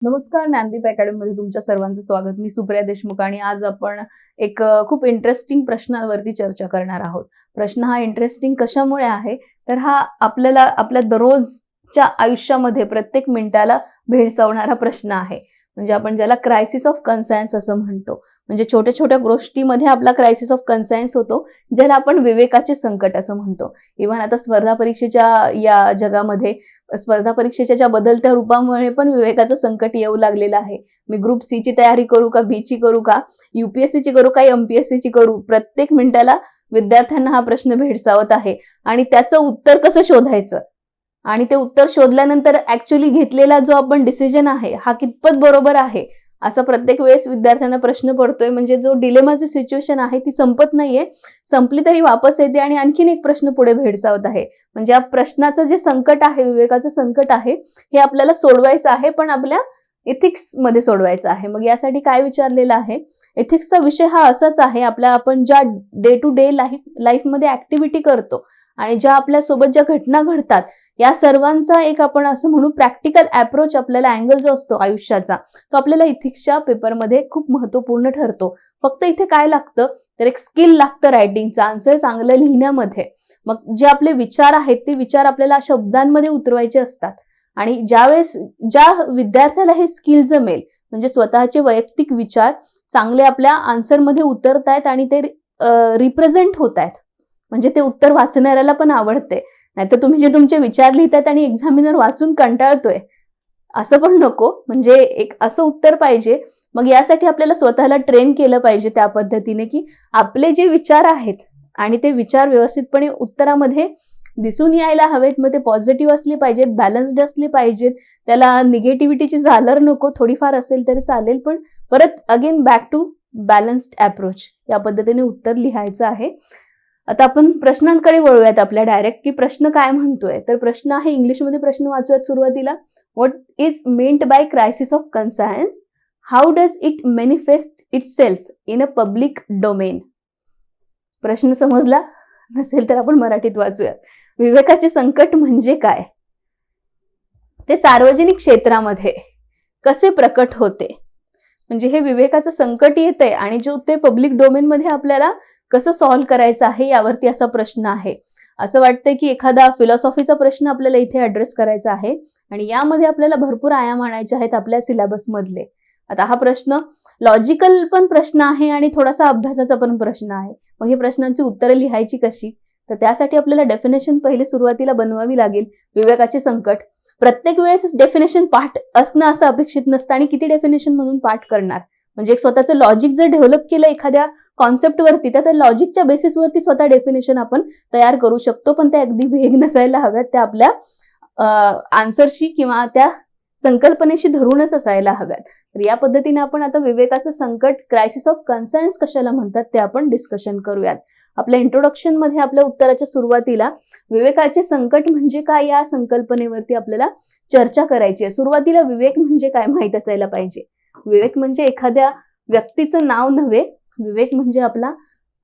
नमस्कार, ज्ञानदीप अकॅडमीमध्ये तुमच्या सर्वांचं स्वागत. मी सुप्रिया देशमुख आणि आज आपण एक खूप इंटरेस्टिंग प्रश्नावरती चर्चा करणार आहोत. प्रश्न हा इंटरेस्टिंग कशामुळे आहे तर हा आपल्याला आपल्या दररोजच्या आयुष्यामध्ये प्रत्येक मिनिटाला भेडसावणारा प्रश्न आहे. म्हणजे आपण ज्याला क्रायसिस ऑफ कन्सायन्स असं म्हणतो. म्हणजे छोट्या छोट्या गोष्टीमध्ये आपला क्रायसिस ऑफ कन्सायन्स होतो, ज्याला आपण विवेकाचे संकट असं म्हणतो. इव्हन आता स्पर्धा परीक्षेच्या या जगामध्ये स्पर्धा परीक्षेच्या ज्या बदलत्या रूपामुळे पण विवेकाचं संकट येऊ लागलेलं आहे. मी ग्रुप सी ची तयारी करू का, बी ची करू का, UPSC ची करू का, MPSC ची करू, प्रत्येक मिनिटाला विद्यार्थ्यांना हा प्रश्न भेडसावत आहे. आणि त्याचं उत्तर कसं शोधायचं आणि ते उत्तर शोधल्यानंतर ऍक्च्युअली घेतलेला जो आपण डिसिजन आहे हा कितपत बरोबर आहे असं प्रत्येक वेळेस विद्यार्थ्यांना प्रश्न पडतोय. म्हणजे जो डिलेमाची सिच्युएशन आहे ती संपत नाहीये, संपली तरी वापस येते आणि आणखीन एक प्रश्न पुढे भेडसावत आहे. म्हणजे या प्रश्नाचं जे संकट आहे, विवेकाचं संकट आहे, हे आपल्याला सोडवायचं आहे, पण आपल्या इथिक्स मध्ये सोडवायचं आहे. मग यासाठी काय विचारलेलं आहे, एथिक्सचा विषय हा असाच आहे, आपण ज्या डे टू डे लाईफमध्ये ऍक्टिव्हिटी करतो आणि ज्या आपल्या सोबत ज्या घटना घडतात या सर्वांचा एक आपण असं म्हणू प्रॅक्टिकल अप्रोच, आपल्याला अँगल जो असतो आयुष्याचा तो आपल्याला इथिक्सच्या पेपरमध्ये खूप महत्वपूर्ण ठरतो. फक्त इथे काय लागतं तर एक स्किल लागतं रायटिंगचं, आन्सर चांगलं लिहिण्यामध्ये. मग जे आपले विचार आहेत ते विचार आपल्याला शब्दांमध्ये उतरवायचे असतात आणि ज्यावेळेस ज्या विद्यार्थ्याला हे स्किल जमेल, म्हणजे स्वतःचे वैयक्तिक विचार चांगले आपल्या आन्सरमध्ये उतरतायत आणि ते रिप्रेझेंट होत आहेत, म्हणजे ते उत्तर वाचणाऱ्याला पण आवडते. नाहीतर तुम्ही जे तुमचे विचार लिहितात आणि एक्झामिनर वाचून कंटाळतोय असं पण नको. म्हणजे एक असं उत्तर पाहिजे. मग यासाठी आपल्याला स्वतःला ट्रेन केलं पाहिजे त्या पद्धतीने की आपले जे विचार आहेत आणि ते विचार व्यवस्थितपणे उत्तरामध्ये दिसून यायला हवेत. मग ते पॉझिटिव्ह असले पाहिजेत, बॅलन्स्ड असले पाहिजेत, त्याला निगेटिव्हिटीची झालर नको, थोडीफार असेल तरी चालेल, पण परत again back to balanced approach या पद्धतीने उत्तर लिहायचं आहे. आता आपण प्रश्नांकडे वळूयात आपल्या डायरेक्ट, की प्रश्न काय म्हणतोय. तर प्रश्न आहे, इंग्लिशमध्ये प्रश्न वाचूयात सुरुवातीला. What is meant by crisis of conscience? How does it manifest itself in a public domain? प्रश्न समजला नसेल तर आपण मराठीत वाचूयात. विवेकाचे संकट म्हणजे काय, ते सार्वजनिक क्षेत्रामध्ये कसे प्रकट होते, म्हणजे हे विवेकाचं संकट येतंय आणि जो ते पब्लिक डोमेनमध्ये आपल्याला कसं सॉल्व्ह करायचं आहे यावरती असा प्रश्न आहे. असं वाटतंय की एखादा फिलॉसॉफीचा प्रश्न आपल्याला इथे ॲड्रेस करायचा आहे आणि यामध्ये आपल्याला भरपूर आयाम आणायचे आहेत आपल्या सिलेबसमधले. आता हा प्रश्न लॉजिकल पण प्रश्न आहे आणि थोडासा अभ्यासाचा पण प्रश्न आहे. मग हे प्रश्नांची उत्तरं लिहायची कशी, तर त्यासाठी आपल्याला डेफिनेशन पहिले सुरुवातीला बनवावी लागेल. विवेकाचे संकट प्रत्येक वेळेस डेफिनेशन पाठ असणं असं अपेक्षित नसतं आणि किती डेफिनेशन म्हणून पाठ करणार. म्हणजे एक स्वतःचं लॉजिक जर डेव्हलप केलं एखाद्या कॉन्सेप्टवरती तर त्या लॉजिकच्या बेसिसवरती स्वतः डेफिनेशन आपण तयार करू शकतो, पण त्या अगदी भेग नसायला हव्यात, त्या आपल्या आन्सरशी किंवा त्या संकल्पनेशी धरूनच असायला हव्यात. तर या पद्धतीने आपण आता विवेकाचं संकट, क्रायसिस ऑफ कन्सायन्स कशाला म्हणतात ते आपण डिस्कशन करूयात. आपल्या इंट्रोडक्शन मध्ये आपल्या उत्तराच्या सुरुवातीला विवेकाचे संकट म्हणजे काय या संकल्पनेवरती आपल्याला चर्चा करायची आहे. सुरुवातीला विवेक म्हणजे काय माहित असायला पाहिजे. विवेक म्हणजे एखाद्या व्यक्तीचं नाव नव्हे. विवेक म्हणजे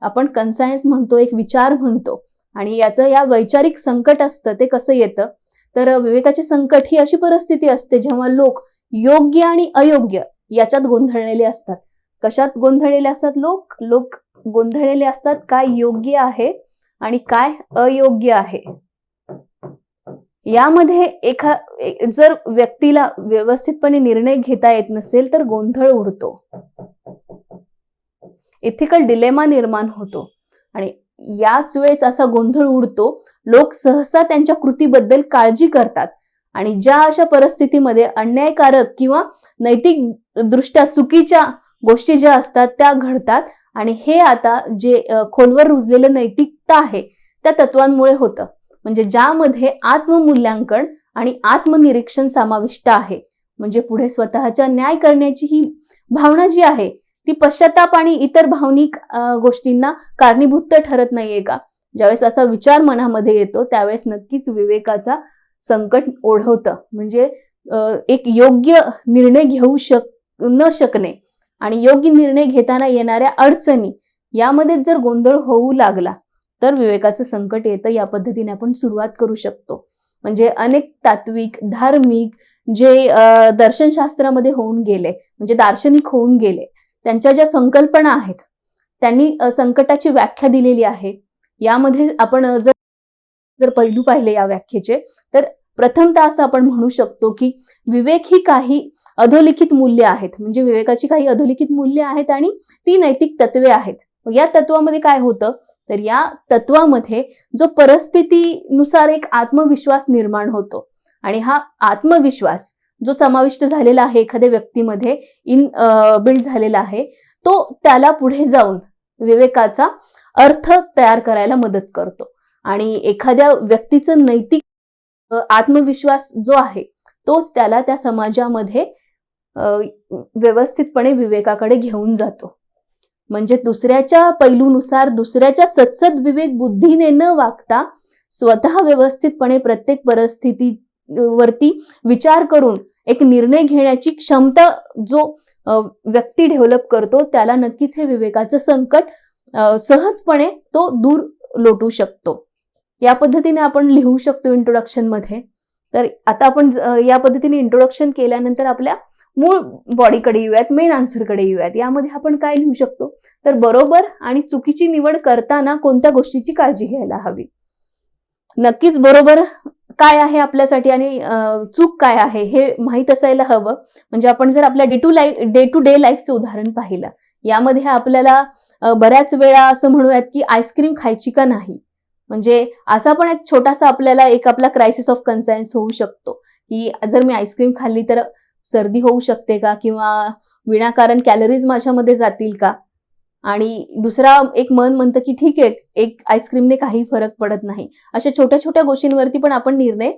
आपण कन्सायन्स म्हणतो, एक विचार म्हणतो, आणि याचं या वैचारिक संकट असतं ते कसं येतं तर विवेकाचे संकट ही अशी परिस्थिती असते जेव्हा लोक योग्य आणि अयोग्य याच्यात गोंधळलेले असतात. कशात गोंधळलेले असतात लोक गोंधळलेले असतात काय योग्य आहे आणि काय अयोग्य आहे यामध्ये. जर व्यक्तीला व्यवस्थितपणे निर्णय घेता येत नसेल तर गोंधळ उडतो, इथिकल डिलेमा निर्माण होतो आणि याच वेळेस असा गोंधळ उडतो. लोक सहसा त्यांच्या कृतीबद्दल काळजी करतात आणि ज्या अशा परिस्थितीमध्ये अन्यायकारक किंवा नैतिक दृष्ट्या चुकीच्या गोष्टी ज्या असतात त्या घडतात आणि हे आता जे खोलवर रुजलेलं नैतिकता आहे त्या तत्वांमुळे होतं. म्हणजे ज्यामध्ये आत्ममूल्यांकन आणि आत्मनिरीक्षण समाविष्ट आहे. म्हणजे पुढे स्वतःच्या न्याय करण्याची ही भावना जी आहे ती पश्चाताप आणि इतर भावनिक गोष्टींना कारणीभूत तर ठरत नाहीये का. ज्यावेळेस असा विचार मनामध्ये येतो त्यावेळेस नक्कीच विवेकाचा संकट ओढवतं. म्हणजे एक योग्य निर्णय घेऊ न शकणे आणि योग्य निर्णय घेताना येणाऱ्या अडचणी यामध्ये जर गोंधळ होऊ लागला तर विवेकाचं संकट येतं. या पद्धतीने आपण सुरुवात करू शकतो. म्हणजे अनेक तात्विक, धार्मिक, जे दर्शनशास्त्रामध्ये होऊन गेले, म्हणजे दार्शनिक होऊन गेले, त्यांच्या ज्या संकल्पना आहेत त्यांनी संकटाची व्याख्या दिलेली आहे. यामध्ये आपण जर पैलू पाहिले या व्याख्येचे, तर प्रथमतः असं आपण म्हणू शकतो की विवेक ही काही अधोलिखित मूल्य आहेत, म्हणजे विवेकाची काही अधोलिखित मूल्य आहेत आणि ती नैतिक तत्वे आहेत. या तत्वामध्ये काय होतं, तर या तत्वामध्ये जो परिस्थितीनुसार एक आत्मविश्वास निर्माण होतो आणि हा आत्मविश्वास जो समाविष्ट झालेला आहे एखाद्या व्यक्तीमध्ये, बिल्ड झालेला आहे, तो त्याला पुढे जाऊन विवेकाचा अर्थ तयार करायला मदत करतो आणि एखाद्या व्यक्तीचं नैतिक आत्मविश्वास जो आहे तोच त्याला त्या समाजामध्ये व्यवस्थितपणे विवेकाकडे घेऊन जातो. म्हणजे दुसऱ्याच्या पैलूनुसार, दुसऱ्याच्या सत्सद विवेक बुद्धीने न वागता स्वतः व्यवस्थितपणे प्रत्येक परिस्थितीवरती विचार करून एक निर्णय घेण्याची क्षमता जो व्यक्ती डेव्हलप करतो, त्याला नक्कीच हे विवेकाचं संकट सहजपणे तो दूर लोटू शकतो. या पद्धतीने आपण लिहू शकतो इंट्रोडक्शन मध्ये. तर आता आपण या पद्धतीने इंट्रोडक्शन केल्यानंतर आपल्या मूळ बॉडीकडे येऊयात, मेन आन्सरकडे येऊयात. यामध्ये आपण काय लिहू शकतो, तर बरोबर आणि चुकीची निवड करताना कोणत्या गोष्टीची काळजी घ्यायला हवी. नक्कीच बरोबर काय आहे आपल्यासाठी आणि चूक काय आहे हे माहीत असायला हवं. म्हणजे आपण जर आपल्या डे टू डे लाईफचं उदाहरण पाहिलं, यामध्ये आपल्याला बऱ्याच वेळा असं म्हणूयात की आईस्क्रीम खायची का नाही. म्हणजे असा पण एक छोटासा आपल्याला आपला क्रायसिस ऑफ कन्सायन्स होऊ शकतो की जर मी आईस्क्रीम खाल्ली तर सर्दी होऊ शकते का, किंवा विनाकारण कॅलरीज माझ्यामध्ये जातील का. आणि दुसरा एक मन म्हणतं की ठीक आहे, एक आईस्क्रीमने काही फरक पडत नाही. अशा छोट्या छोट्या गोष्टींवरती पण आपण निर्णय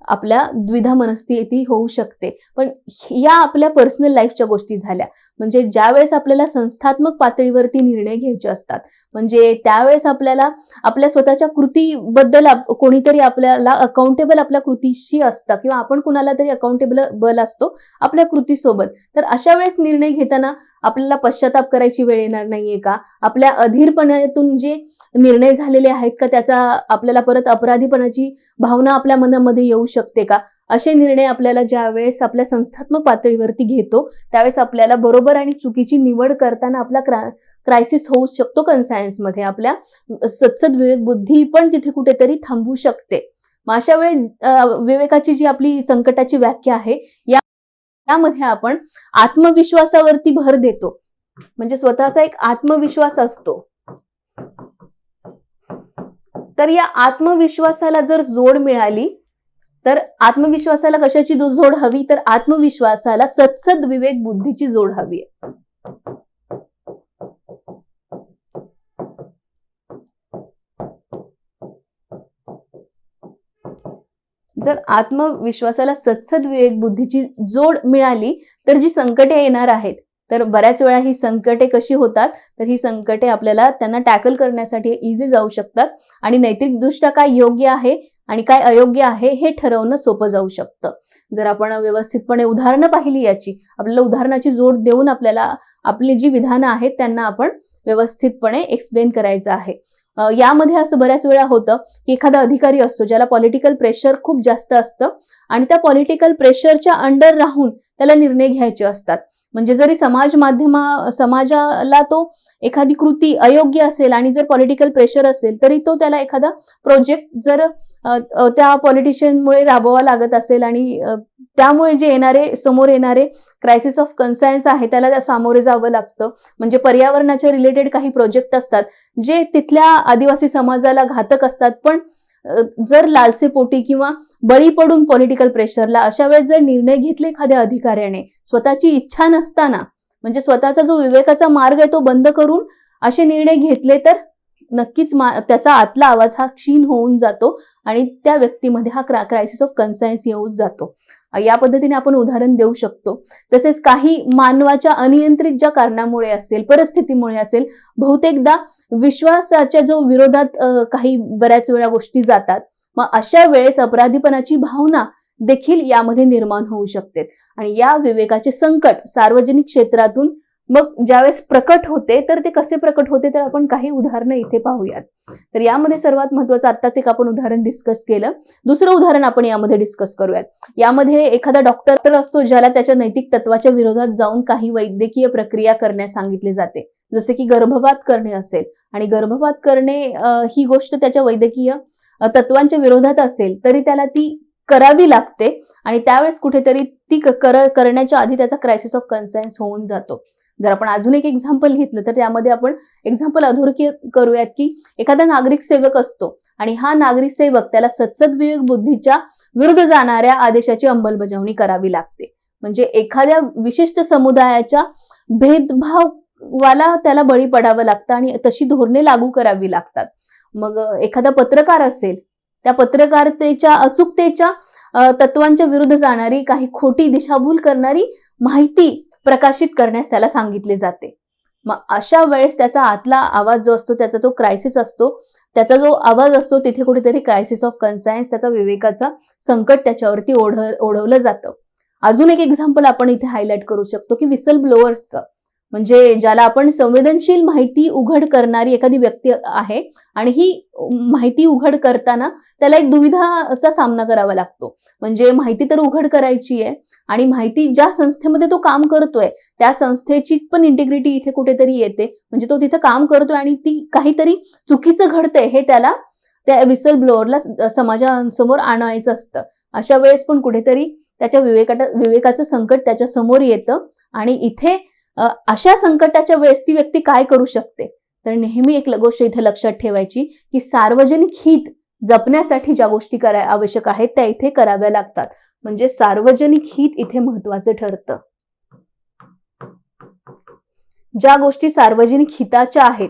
आपल्या द्विधा मनस्थिती होऊ शकते. पण या आपल्या पर्सनल लाईफच्या गोष्टी झाल्या. म्हणजे ज्या वेळेस आपल्याला संस्थात्मक पातळीवरती निर्णय घ्यायचे असतात, म्हणजे त्यावेळेस आपल्याला आपल्या स्वतःच्या कृतीबद्दल कोणीतरी आपल्याला अकाउंटेबल आपल्या कृतीशी असतं, किंवा आपण कुणाला तरी अकाउंटेबल असतो आपल्या कृतीसोबत. तर अशा वेळेस निर्णय घेताना आपल्याला पश्चाताप करायची वेळ येणार नाहीये का, आपल्या अधीरपणातून जे निर्णय झालेले आहेत का त्याचा आपल्याला परत अपराधीपणाची भावना आपल्या मनामध्ये येऊ शकते का. असे निर्णय आपल्याला ज्या वेळेस आपल्या संस्थात्मक पातळीवरती घेतो त्यावेळेस आपल्याला बरोबर आणि चुकीची निवड करताना आपला क्रायसिस होऊ शकतो कन्सायन्समध्ये. आपल्या सत्सद विवेक बुद्धी पण तिथे कुठेतरी थांबू शकते. मग अशा वेळी विवेकाची जी आपली संकटाची व्याख्या आहे यामध्ये आपण आत्मविश्वासावरती भर देतो. म्हणजे स्वतःचा एक आत्मविश्वास असतो, तर या आत्मविश्वासाला जर जोड मिळाली, तर आत्मविश्वासाला कशाची जोड हवी, तर आत्मविश्वासाला सत्सद विवेक बुद्धीची जोड हवी आहे. जर आत्मविश्वासाला सत्सद विवेक बुद्धीची जोड मिळाली तर जी संकटे येणार आहेत, तर बऱ्याच वेळा ही संकटे कशी होतात, तर ही संकटे आपल्याला त्यांना टॅकल करण्यासाठी इझी जाऊ शकतात आणि नैतिकदृष्ट्या काय योग्य आहे आणि काय अयोग्य आहे हे ठरवणं सोपं जाऊ शकतं. जर आपण व्यवस्थितपणे उदाहरणं पाहिली याची, आपल्याला उदाहरणाची जोड देऊन आपल्याला आपली जी विधानं आहेत त्यांना आपण व्यवस्थितपणे एक्सप्लेन करायचं आहे. यामध्ये असं बऱ्याच वेळा होतं की एखादा अधिकारी असतो ज्याला पॉलिटिकल प्रेशर खूप जास्त असतं आणि त्या पॉलिटिकल प्रेशरच्या अंडर राहून त्याला निर्णय घ्यायचे असतात. म्हणजे जरी समाजाला तो एखादी कृती अयोग्य असेल आणि जर पॉलिटिकल प्रेशर असेल तरी तो त्याला एखादा प्रोजेक्ट जर त्या पॉलिटिशियनमुळे राबवावा लागत असेल आणि त्यामुळे जे समोर येणारे क्रायसिस ऑफ कन्सायन्स आहे त्याला सामोरे जावं लागतं. म्हणजे पर्यावरणाच्या रिलेटेड काही प्रोजेक्ट असतात जे तिथल्या आदिवासी समाजाला घातक असतात, पण जर लालसेपोटी किंवा बळी पडून पॉलिटिकल प्रेशरला अशा वेळेस जर निर्णय घेतले एखाद्या अधिकाऱ्याने स्वतःची इच्छा नसताना, म्हणजे स्वतःचा जो विवेकाचा मार्ग आहे तो बंद करून असे निर्णय घेतले, तर नक्कीच त्याचा आतला आवाज हा क्षीण होऊन जातो आणि त्या व्यक्तीमध्ये हा क्रायसिस ऑफ कन्सायन्स येऊन जातो. या पद्धतीने आपण उदाहरण देऊ शकतो. तसेच काही मानवाच्या अनियंत्रित ज्या कारणामुळे असेल, परिस्थितीमुळे असेल, बहुतेकदा विश्वासाच्या जो विरोधात काही बऱ्याच वेळा गोष्टी जातात. मग अशा वेळेस अपराधीपणाची भावना देखील यामध्ये निर्माण होऊ शकते आणि या विवेकाचे संकट सार्वजनिक क्षेत्रातून मग ज्यावेळेस प्रकट होते तर ते कसे प्रकट होते, तर आपण काही उदाहरणं इथे पाहूयात. तर यामध्ये सर्वात महत्वाचं आत्ताच एक आपण उदाहरण डिस्कस केलं. दुसरं उदाहरण आपण यामध्ये डिस्कस करूयात. यामध्ये एखादा डॉक्टर असतो ज्याला त्याच्या नैतिक तत्वाच्या विरोधात जाऊन काही वैद्यकीय प्रक्रिया करण्यास सांगितले जाते, जसे की गर्भपात करणे असेल, आणि गर्भपात करणे ही गोष्ट त्याच्या वैद्यकीय तत्वांच्या विरोधात असेल तरी त्याला ती करावी लागते, आणि त्यावेळेस कुठेतरी ती करण्याच्या आधी त्याचा क्रायसिस ऑफ कन्सायन्स होऊन जातो. जर आपण अजून एक एक्झाम्पल घेतलं तर त्यामध्ये आपण एक्झाम्पल अधोरेखित करूयात की एखादा नागरिक सेवक असतो आणि हा नागरिक सेवक त्याला सत्सद्विवेक बुद्धीच्या विरुद्ध जाणाऱ्या आदेशाची अंमलबजावणी करावी लागते. म्हणजे एखाद्या विशिष्ट समुदायाच्या भेदभावाला त्याला बळी पडावं लागतं आणि तशी धोरणे लागू करावी लागतात. मग एखादा पत्रकार असेल, त्या पत्रकारितेच्या अचूकतेच्या तत्वांच्या विरुद्ध जाणारी, काही खोटी दिशाभूल करणारी माहिती प्रकाशित करण्यास त्याला सांगितले जाते. मग अशा वेळेस त्याचा आतला आवाज जो असतो, त्याचा तो क्रायसिस असतो, त्याचा जो आवाज असतो तिथे कुठेतरी क्रायसिस ऑफ कन्सायन्स, त्याचा विवेकाचा संकट त्याच्यावरती ओढवलं जातं. अजून एक एक्झाम्पल आपण इथे हायलाइट करू शकतो की विसल ब्लोअर्सचं, म्हणजे ज्याला आपण संवेदनशील माहिती उघड करणारी एखादी व्यक्ती आहे आणि ही माहिती उघड करताना त्याला एक दुविधाचा सामना करावा लागतो. म्हणजे माहिती तर उघड करायची आहे आणि माहिती ज्या संस्थेमध्ये तो काम करतोय त्या संस्थेची पण इंटिग्रिटी इथे कुठेतरी येते. म्हणजे तो तिथे काम करतोय आणि ती काहीतरी चुकीचं घडतंय हे त्याला त्या विसल ब्लोअरला समाजासमोर आणायचं असतं. अशा वेळेस पण कुठेतरी त्याच्या विवेकाचं संकट त्याच्या समोर येतं. आणि इथे अशा संकटाच्या वेळेस ती व्यक्ती काय करू शकते, तर नेहमी एक गोष्ट इथे लक्षात ठेवायची की सार्वजनिक हित जपण्यासाठी ज्या गोष्टी आवश्यक आहेत त्या इथे कराव्या लागतात. म्हणजे सार्वजनिक हित इथे महत्वाचं ठरतं. ज्या गोष्टी सार्वजनिक हिताच्या आहेत,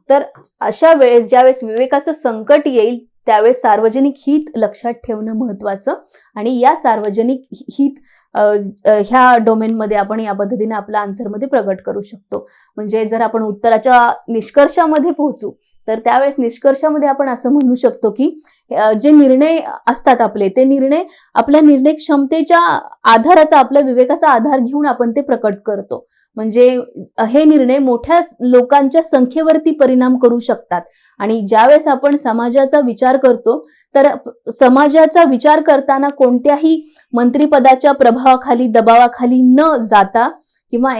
तर अशा वेळेस ज्यावेळेस विवेकाचं संकट येईल त्यावेळेस सार्वजनिक हित लक्षात ठेवणं महत्वाचं. आणि या सार्वजनिक हित ह्या डोमेनमध्ये आपण या पद्धतीने आपल्या आन्सरमध्ये प्रगट करू शकतो. म्हणजे जर आपण उत्तराच्या निष्कर्षामध्ये पोहोचू तर त्यावेळेस निष्कर्षामध्ये आपण असं म्हणू शकतो की जे निर्णय असतात आपले, ते निर्णय आपल्या निर्णय क्षमतेच्या आधाराचा, आपल्या विवेकाचा आधार घेऊन आपण ते प्रकट करतो. म्हणजे हे निर्णय मोठ्या लोकांच्या संख्येवरती परिणाम करू शकतात. आणि ज्यावेळेस आपण समाजाचा विचार करतो तर समाजाचा विचार करताना कोणत्याही मंत्रिपदाच्या प्रभावाखाली, दबावाखाली न जाता किंवा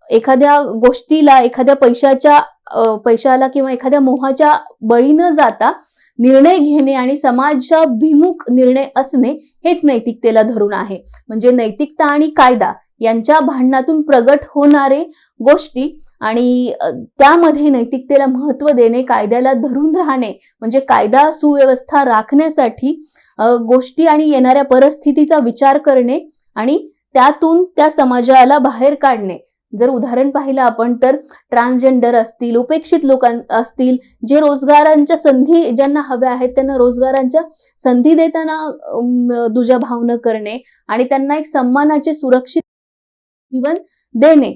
एखाद्या गोष्टीला, एखाद्या पैशाला किंवा एखाद्या मोहाच्या बळी न जाता निर्णय घेणे आणि समाजाभिमुख निर्णय असणे हेच नैतिकतेला धरून आहे. म्हणजे नैतिकता आणि कायदा यांच्या भांडणातून प्रगट होणारे गोष्टी आणि त्यामध्ये नैतिकतेला महत्व देणे, कायद्याला धरून राहणे, म्हणजे कायदा सुव्यवस्था राखण्यासाठी गोष्टी आणि येणाऱ्या परिस्थितीचा विचार करणे आणि त्यातून त्या समाजाला बाहेर काढणे. जर उदाहरण पाहिलं आपण तर ट्रान्सजेंडर असतील, उपेक्षित लोक असतील, जे रोजगारांच्या संधी ज्यांना हव्या आहेत त्यांना रोजगारांच्या संधी देताना दुजाभाव न करणे आणि त्यांना एक सन्मानाचे सुरक्षित जीवन देणे,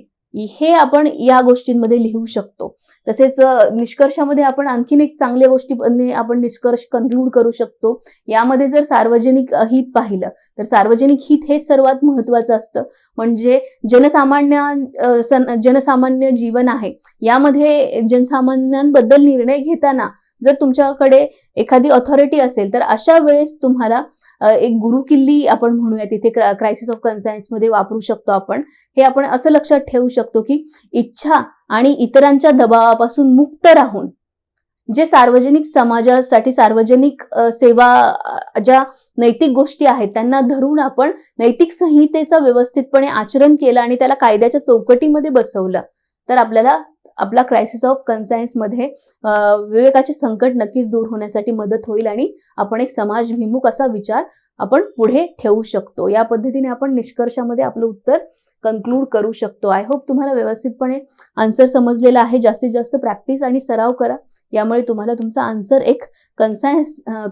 हे आपण या गोष्टींमध्ये लिहू शकतो. तसेच निष्कर्षामध्ये आपण आणखीन एक चांगल्या गोष्टी आपण निष्कर्ष कन्क्लूड करू शकतो. यामध्ये जर सार्वजनिक हित पाहिलं तर सार्वजनिक हित हे सर्वात महत्वाचं असतं. म्हणजे जनसामान्य जीवन आहे, यामध्ये जनसामान्यांबद्दल निर्णय घेताना जर तुमच्याकडे एखादी ऑथॉरिटी असेल तर अशा वेळेस तुम्हाला एक गुरुकिल्ली आपण म्हणूया तिथे क्रायसिस ऑफ कन्सायन्स मध्ये वापरू शकतो आपण. हे आपण असं लक्षात ठेवू शकतो की इच्छा आणि इतरांच्या दबावापासून मुक्त राहून जे सार्वजनिक समाजासाठी, सार्वजनिक सेवा ज्या नैतिक गोष्टी आहेत त्यांना धरून आपण नैतिक संहितेचा व्यवस्थितपणे आचरण केलं आणि त्याला कायद्याच्या चौकटीमध्ये बसवलं तर आपला क्रायसिस ऑफ कन्सायन्स मध्ये विवेकाचे संकट नक्कीच दूर होण्यासाठी मदत होईल आणि आपण एक समाजभिमुख असा विचार आपण पुढे ठेवू शकतो. या पद्धतीने आपण निष्कर्षामध्ये आपलं उत्तर कन्क्लूड करू शकतो. आय होप तुम्हाला व्यवस्थितपणे आन्सर समजलेला आहे. जास्तीत जास्त प्रॅक्टिस आणि सराव करा, यामुळे तुम्हाला तुमचा आन्सर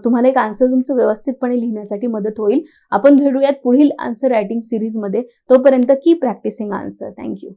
तुम्हाला एक आन्सर तुमचं व्यवस्थितपणे लिहिण्यासाठी मदत होईल. आपण भेटूयात पुढील आन्सर रायटिंग सिरीजमध्ये. तोपर्यंत कीप प्रॅक्टिसिंग आन्सर. थँक्यू.